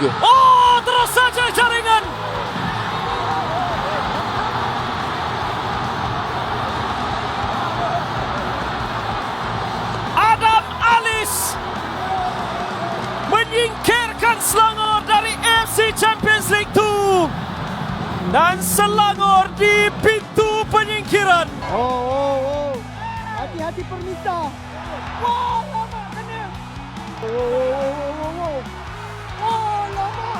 juga. Oh, terus saja jaringan. Adam Alis menyingkirkan Selangor dari AFC Champions League 2. Dan Selangor di pintu penyingkiran. Oh. Hati-hati Permita. Wah, lama kena. Wah, lama.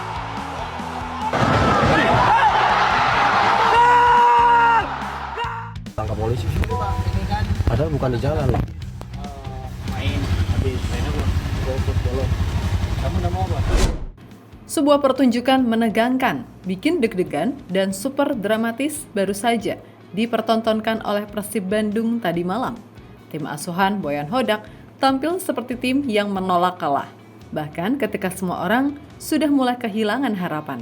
Tangkap polisi. Padahal bukan di jalan loh. Main habis main apa? Golf bolong. Kamu udah mau apa? Sebuah pertunjukan menegangkan, bikin deg-degan, dan super dramatis baru saja dipertontonkan oleh Persib Bandung tadi malam. Tim asuhan Boyan Hodak tampil seperti tim yang menolak kalah, bahkan ketika semua orang sudah mulai kehilangan harapan.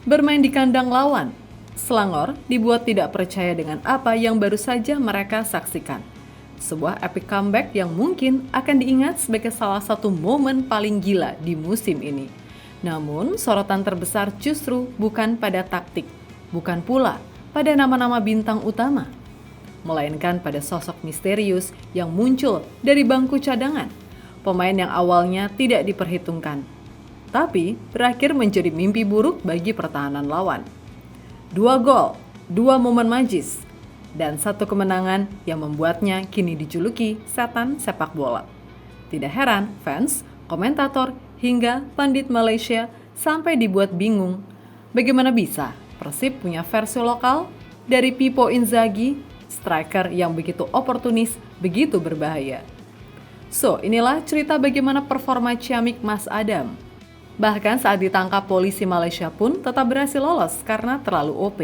Bermain di kandang lawan, Selangor dibuat tidak percaya dengan apa yang baru saja mereka saksikan. Sebuah epic comeback yang mungkin akan diingat sebagai salah satu momen paling gila di musim ini. Namun, sorotan terbesar justru bukan pada taktik, bukan pula pada nama-nama bintang utama, melainkan pada sosok misterius yang muncul dari bangku cadangan, pemain yang awalnya tidak diperhitungkan, tapi berakhir menjadi mimpi buruk bagi pertahanan lawan. 2 gol, 2 momen magis, dan 1 kemenangan yang membuatnya kini dijuluki setan sepak bola. Tidak heran fans, komentator, hingga pandit Malaysia sampai dibuat bingung. Bagaimana bisa Persib punya versi lokal dari Pippo Inzaghi, striker yang begitu oportunis, begitu berbahaya. So, inilah cerita bagaimana performa ciamik Mas Adam. Bahkan saat ditangkap polisi Malaysia pun tetap berhasil lolos karena terlalu OP.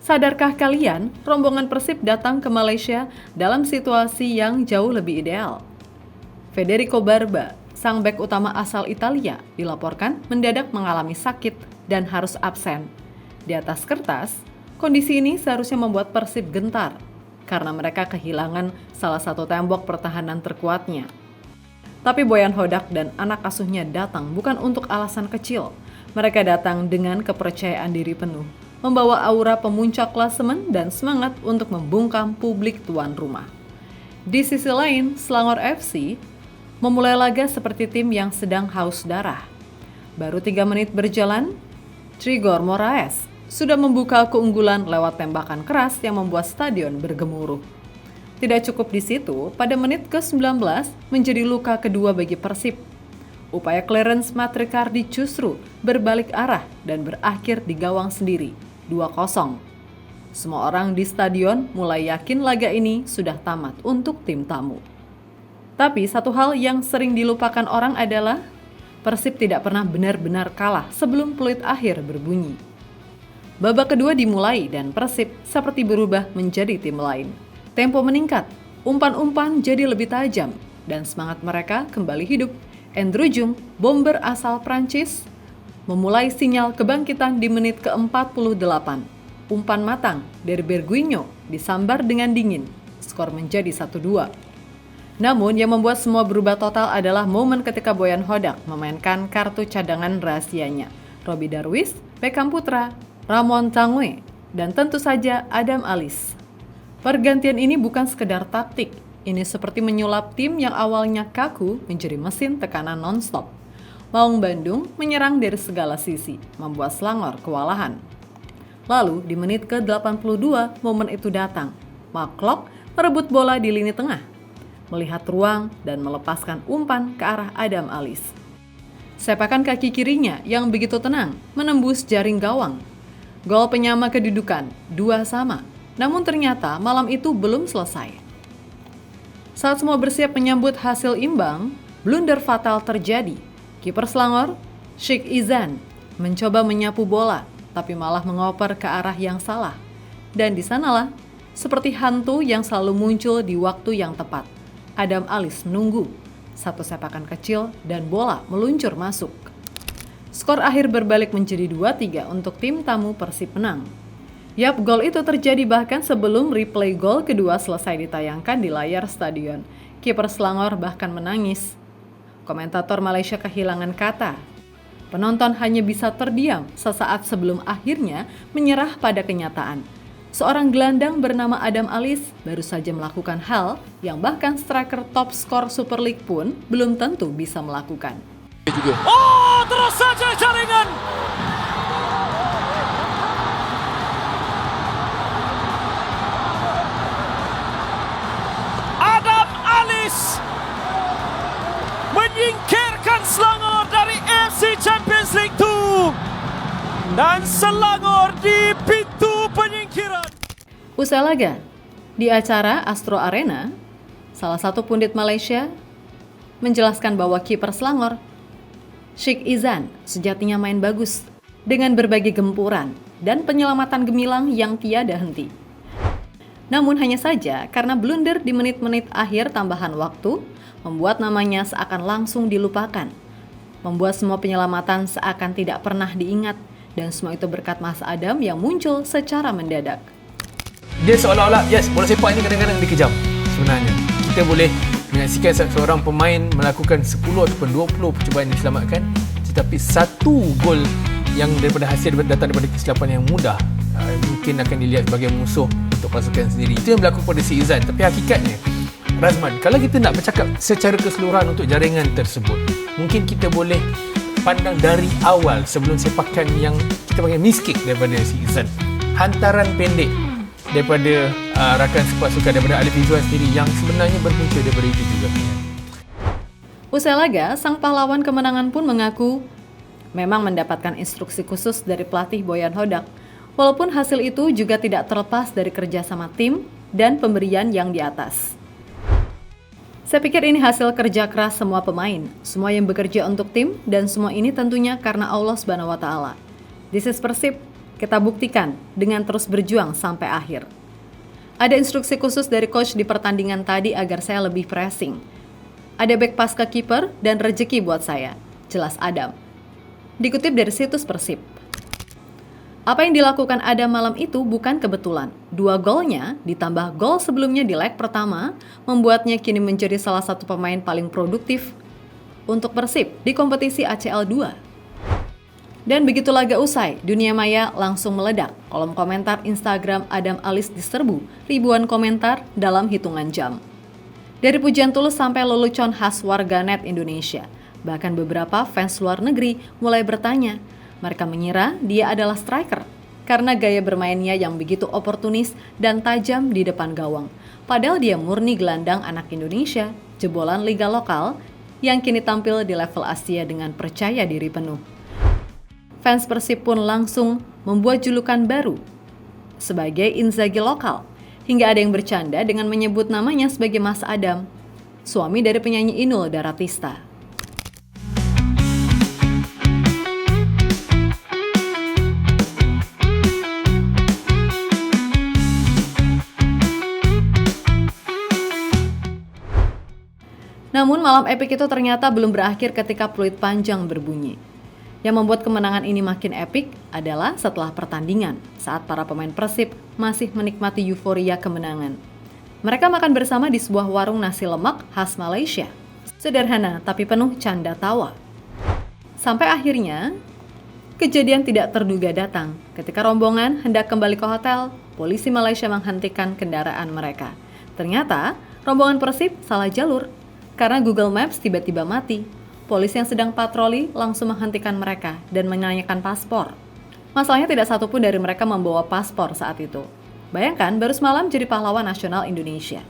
Sadarkah kalian, rombongan Persib datang ke Malaysia dalam situasi yang jauh lebih ideal? Federico Barba, sang bek utama asal Italia, dilaporkan mendadak mengalami sakit dan harus absen. Di atas kertas, kondisi ini seharusnya membuat Persib gentar, karena mereka kehilangan salah satu tembok pertahanan terkuatnya. Tapi Boyan Hodak dan anak asuhnya datang bukan untuk alasan kecil. Mereka datang dengan kepercayaan diri penuh, membawa aura pemuncak klasemen dan semangat untuk membungkam publik tuan rumah. Di sisi lain, Selangor FC memulai laga seperti tim yang sedang haus darah. Baru 3 menit berjalan, Trigor Moraes sudah membuka keunggulan lewat tembakan keras yang membuat stadion bergemuruh. Tidak cukup di situ, pada menit ke-19 menjadi luka kedua bagi Persib. Upaya clearance Matt Ricardi justru berbalik arah dan berakhir di gawang sendiri, 2-0. Semua orang di stadion mulai yakin laga ini sudah tamat untuk tim tamu. Tapi satu hal yang sering dilupakan orang adalah Persib tidak pernah benar-benar kalah sebelum peluit akhir berbunyi. Babak kedua dimulai dan Persib seperti berubah menjadi tim lain. Tempo meningkat, umpan-umpan jadi lebih tajam, dan semangat mereka kembali hidup. Andrew Jung, bomber asal Prancis, memulai sinyal kebangkitan di menit ke-48. Umpan matang dari Berguinho disambar dengan dingin. Skor menjadi 1-2. Namun yang membuat semua berubah total adalah momen ketika Boyan Hodak memainkan kartu cadangan rahasianya. Robby Darwish, Beckham Putra, Ramon Tangue, dan tentu saja Adam Alis. Pergantian ini bukan sekedar taktik. Ini seperti menyulap tim yang awalnya kaku menjadi mesin tekanan non-stop. Maung Bandung menyerang dari segala sisi, membuat Selangor kewalahan. Lalu di menit ke-82 momen itu datang. McClough merebut bola di lini tengah, melihat ruang dan melepaskan umpan ke arah Adam Alis. Sepakan kaki kirinya yang begitu tenang menembus jaring gawang. Gol penyama kedudukan, 2-2. Namun ternyata malam itu belum selesai. Saat semua bersiap menyambut hasil imbang, blunder fatal terjadi. Kiper Selangor, Sheikh Izan, mencoba menyapu bola, tapi malah mengoper ke arah yang salah. Dan di sanalah Seperti hantu yang selalu muncul di waktu yang tepat, Adam Alis menunggu. Satu sepakan kecil dan bola meluncur masuk. Skor akhir berbalik menjadi 2-3 untuk tim tamu Persib menang. Yap, gol itu terjadi bahkan sebelum replay gol kedua selesai ditayangkan di layar stadion. Kiper Selangor bahkan menangis. Komentator Malaysia kehilangan kata. Penonton hanya bisa terdiam sesaat sebelum akhirnya menyerah pada kenyataan. Seorang gelandang bernama Adam Alis baru saja melakukan hal yang bahkan striker top skor Super League pun belum tentu bisa melakukan. Oh, terus saja jaringan. Adam Alis menyingkirkan Selangor dari AFC Champions League 2 dan Selangor di pintu penyingkiran. Usai laga, di acara Astro Arena, salah satu pundit Malaysia menjelaskan bahwa kiper Selangor, Sheikh Izan, sejatinya main bagus dengan berbagai gempuran dan penyelamatan gemilang yang tiada henti. Namun hanya saja karena blunder di menit-menit akhir tambahan waktu, membuat namanya seakan langsung dilupakan. Membuat semua penyelamatan seakan tidak pernah diingat, dan semua itu berkat Mas Adam yang muncul secara mendadak. Dia seolah-olah, yes, bola sepak ini kadang-kadang dikejam. Sebenarnya, kita boleh menyaksikan seorang pemain melakukan 10 ataupun 20 percubaan yang diselamatkan, tetapi satu gol yang daripada hasil datang daripada kesilapan yang mudah mungkin akan dilihat sebagai musuh untuk pasukan sendiri. Itu yang berlaku pada si Izan. Tapi hakikatnya, Razman, kalau kita nak bercakap secara keseluruhan untuk jaringan tersebut, mungkin kita boleh pandang dari awal sebelum sepakan yang kita panggil miskick daripada si Izan. Hantaran pendek daripada rakan skuad sukan daripada Alif Izwan sendiri yang sebenarnya berpunca daripada itu juga. Usai laga, sang pahlawan kemenangan pun mengaku memang mendapatkan instruksi khusus dari pelatih Boyan Hodak. Walaupun hasil itu juga tidak terlepas dari kerjasama tim dan pemberian yang di atas. Saya pikir ini hasil kerja keras semua pemain, semua yang bekerja untuk tim, dan semua ini tentunya karena Allah Subhanahu wa Ta'ala. This is Persib. Kita buktikan dengan terus berjuang sampai akhir. Ada instruksi khusus dari coach di pertandingan tadi agar saya lebih pressing. Ada back pass ke kiper dan rezeki buat saya, jelas Adam. Dikutip dari situs Persib. Apa yang dilakukan Adam malam itu bukan kebetulan. 2 golnya ditambah gol sebelumnya di leg pertama membuatnya kini menjadi salah satu pemain paling produktif untuk Persib di kompetisi ACL 2. Dan begitu laga usai, dunia maya langsung meledak. Kolom komentar Instagram Adam Alis diserbu ribuan komentar dalam hitungan jam. Dari pujian tulus sampai lelucon khas warganet Indonesia. Bahkan beberapa fans luar negeri mulai bertanya. Mereka mengira dia adalah striker karena gaya bermainnya yang begitu oportunis dan tajam di depan gawang. Padahal dia murni gelandang anak Indonesia, jebolan liga lokal yang kini tampil di level Asia dengan percaya diri penuh. Fans Persib pun langsung membuat julukan baru sebagai Inzaghi lokal, hingga ada yang bercanda dengan menyebut namanya sebagai Mas Adam, suami dari penyanyi Inul Daratista. Namun malam epik itu ternyata belum berakhir ketika peluit panjang berbunyi. Yang membuat kemenangan ini makin epik adalah setelah pertandingan, saat para pemain Persib masih menikmati euforia kemenangan. Mereka makan bersama di sebuah warung nasi lemak khas Malaysia. Sederhana tapi penuh canda tawa. Sampai akhirnya, kejadian tidak terduga datang. Ketika rombongan hendak kembali ke hotel, polisi Malaysia menghentikan kendaraan mereka. Ternyata, rombongan Persib salah jalur karena Google Maps tiba-tiba mati. Polisi yang sedang patroli langsung menghentikan mereka dan menanyakan paspor. Masalahnya tidak satu pun dari mereka membawa paspor saat itu. Bayangkan, baru semalam jadi pahlawan nasional Indonesia.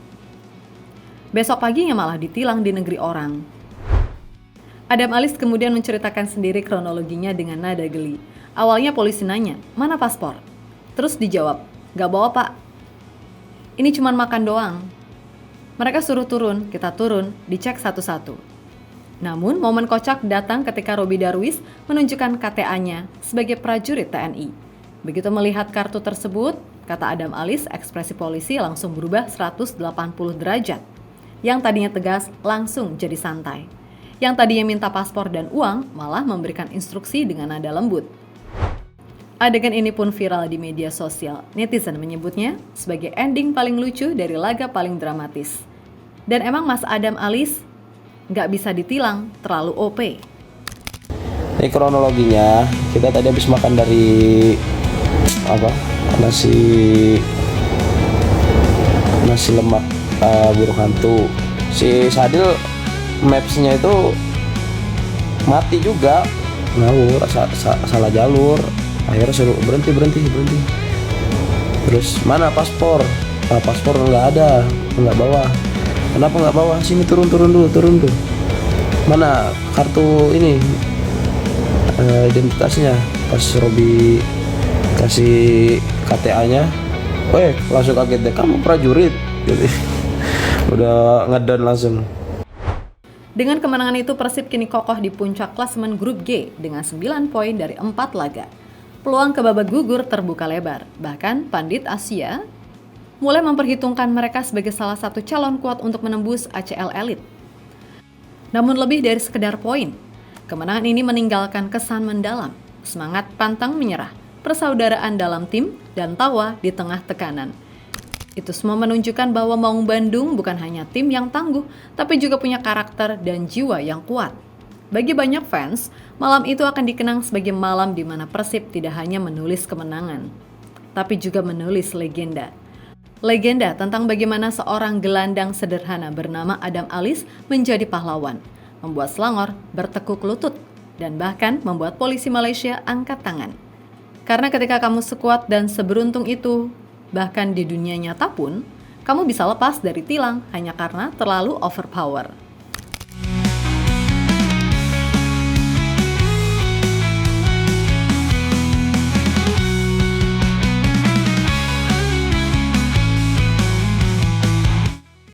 Besok paginya malah ditilang di negeri orang. Adam Alis kemudian menceritakan sendiri kronologinya dengan nada geli. Awalnya polisi nanya, mana paspor? Terus dijawab, gak bawa pak. Ini cuma makan doang. Mereka suruh turun, kita turun, dicek satu-satu. Namun, momen kocak datang ketika Robi Darwis menunjukkan KTA-nya sebagai prajurit TNI. Begitu melihat kartu tersebut, Kata Adam Alis, ekspresi polisi langsung berubah 180 derajat. Yang tadinya tegas langsung jadi santai. Yang tadinya minta paspor dan uang malah memberikan instruksi dengan nada lembut. Adegan ini pun viral di media sosial. Netizen menyebutnya sebagai ending paling lucu dari laga paling dramatis. Dan emang Mas Adam Alis nggak bisa ditilang, terlalu OP. Ini kronologinya, kita tadi habis makan dari nasi lemak burung hantu. Si Sadil mapsnya itu mati juga, ngawur, salah jalur. Akhirnya suruh berhenti. Terus mana paspor? Paspor nggak ada, nggak bawa. Kenapa nggak bawa? Sini turun dulu. Mana kartu ini? Identitasnya. Pas Robi kasih KTA-nya, langsung kaget deh, kamu prajurit gitu. Udah ngedown langsung. Dengan kemenangan itu Persib kini kokoh di puncak klasemen grup G dengan 9 poin dari 4 laga. Peluang ke babak gugur terbuka lebar. Bahkan Pandit Asia mulai memperhitungkan mereka sebagai salah satu calon kuat untuk menembus ACL Elite. Namun lebih dari sekedar poin, kemenangan ini meninggalkan kesan mendalam, semangat pantang menyerah, persaudaraan dalam tim, dan tawa di tengah tekanan. Itu semua menunjukkan bahwa Maung Bandung bukan hanya tim yang tangguh, tapi juga punya karakter dan jiwa yang kuat. Bagi banyak fans, malam itu akan dikenang sebagai malam di mana Persib tidak hanya menulis kemenangan, tapi juga menulis legenda. Legenda tentang bagaimana seorang gelandang sederhana bernama Adam Alis menjadi pahlawan, membuat Selangor bertekuk lutut, dan bahkan membuat polisi Malaysia angkat tangan. Karena ketika kamu sekuat dan seberuntung itu, bahkan di dunia nyata pun, kamu bisa lepas dari tilang hanya karena terlalu overpower.